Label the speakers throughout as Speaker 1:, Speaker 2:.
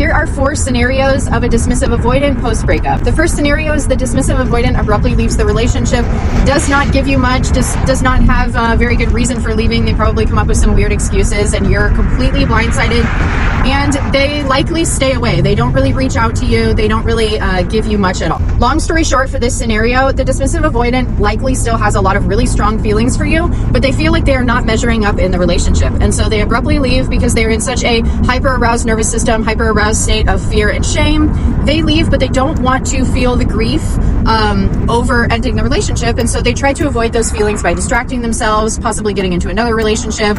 Speaker 1: Here are 4 scenarios of a dismissive avoidant post-breakup. The first scenario is the dismissive avoidant abruptly leaves the relationship, does not give you much, does not have a very good reason for leaving. They probably come up with some weird excuses and you're completely blindsided, and they likely stay away. They don't really reach out to you. They don't really give you much at all. Long story short, for this scenario, the dismissive avoidant likely still has a lot of really strong feelings for you, but they feel like they are not measuring up in the relationship. And so they abruptly leave because they're in such a hyper-aroused nervous system, hyper-aroused state of fear and shame. They leave, but they don't want to feel the grief over ending the relationship. And so they try to avoid those feelings by distracting themselves, possibly getting into another relationship,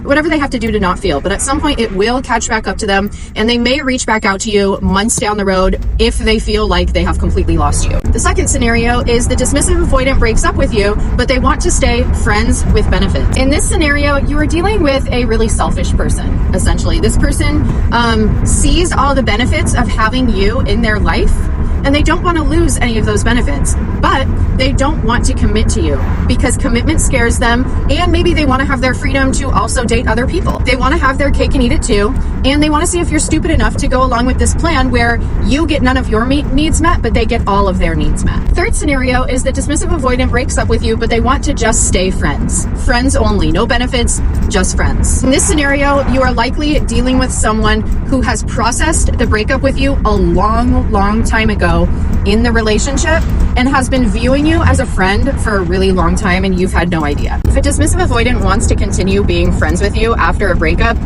Speaker 1: whatever they have to do to not feel. But at some point it will catch back up to them, and they may reach back out to you months down the road if they feel like they have completely lost you. The second scenario is the dismissive avoidant breaks up with you, but they want to stay friends with benefit. In this scenario, you are dealing with a really selfish person, essentially. This person sees all the benefits of having you in their life, and they don't want to lose any of those benefits, but they don't want to commit to you because commitment scares them, and maybe they want to have their freedom to also date other people. They want to have their cake and eat it too, and they want to see if you're stupid enough to go along with this plan where you get none of your needs met, but they get all of their needs met. Third scenario is the dismissive avoidant breaks up with you, but they want to just stay friends. Friends only, no benefits, just friends. In this scenario, you are likely dealing with someone who has processed the breakup with you a long time ago in the relationship and has been viewing you as a friend for a really long time, and you've had no idea. If a dismissive avoidant wants to continue being friends with you after a breakup,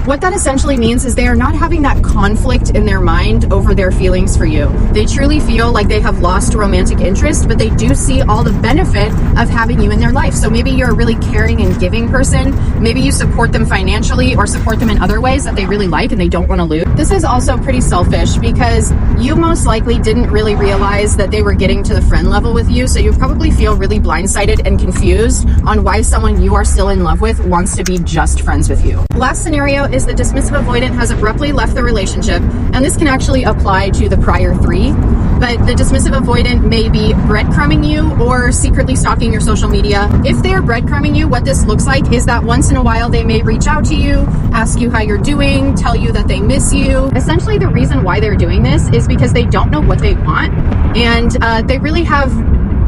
Speaker 1: what that essentially means is they are not having that conflict in their mind over their feelings for you. They truly feel like they have lost romantic interest, but they do see all the benefit of having you in their life. So maybe you're a really caring and giving person. Maybe you support them financially or support them in other ways that they really like and they don't want to lose. This is also pretty selfish because you most likely didn't really realize that they were getting to the friend level with you. So you probably feel really blindsided and confused on why someone you are still in love with wants to be just friends with you. Last scenario is the dismissive avoidant has abruptly left the relationship, and this can actually apply to the prior 3, but the dismissive avoidant may be breadcrumbing you or secretly stalking your social media. If they're breadcrumbing you, what this looks like is that once in a while they may reach out to you, ask you how you're doing, tell you that they miss you. Essentially, the reason why they're doing this is because they don't know what they want, and they really have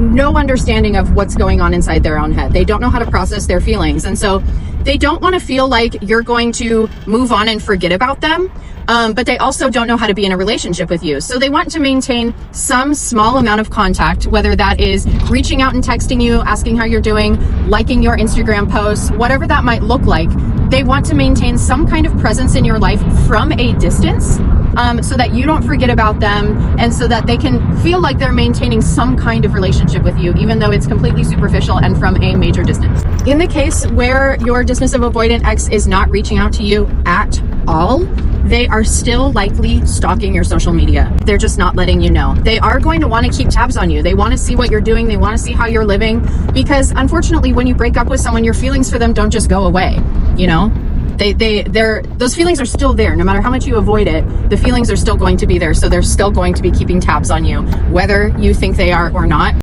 Speaker 1: no understanding of what's going on inside their own head. They don't know how to process their feelings, and so they don't want to feel like you're going to move on and forget about them, but they also don't know how to be in a relationship with you. So they want to maintain some small amount of contact, whether that is reaching out and texting you, asking how you're doing, liking your Instagram posts, whatever that might look like. They want to maintain some kind of presence in your life from a distance, so that you don't forget about them, and so that they can feel like they're maintaining some kind of relationship with you, even though it's completely superficial and from a major distance. In the case where your dismissive avoidant ex is not reaching out to you at all, they are still likely stalking your social media. They're just not letting you know. They are going to want to keep tabs on you. They want to see what you're doing. They want to see how you're living, because unfortunately, when you break up with someone, your feelings for them don't just go away, you know? Those feelings are still there. No matter how much you avoid it, the feelings are still going to be there. So they're still going to be keeping tabs on you, whether you think they are or not.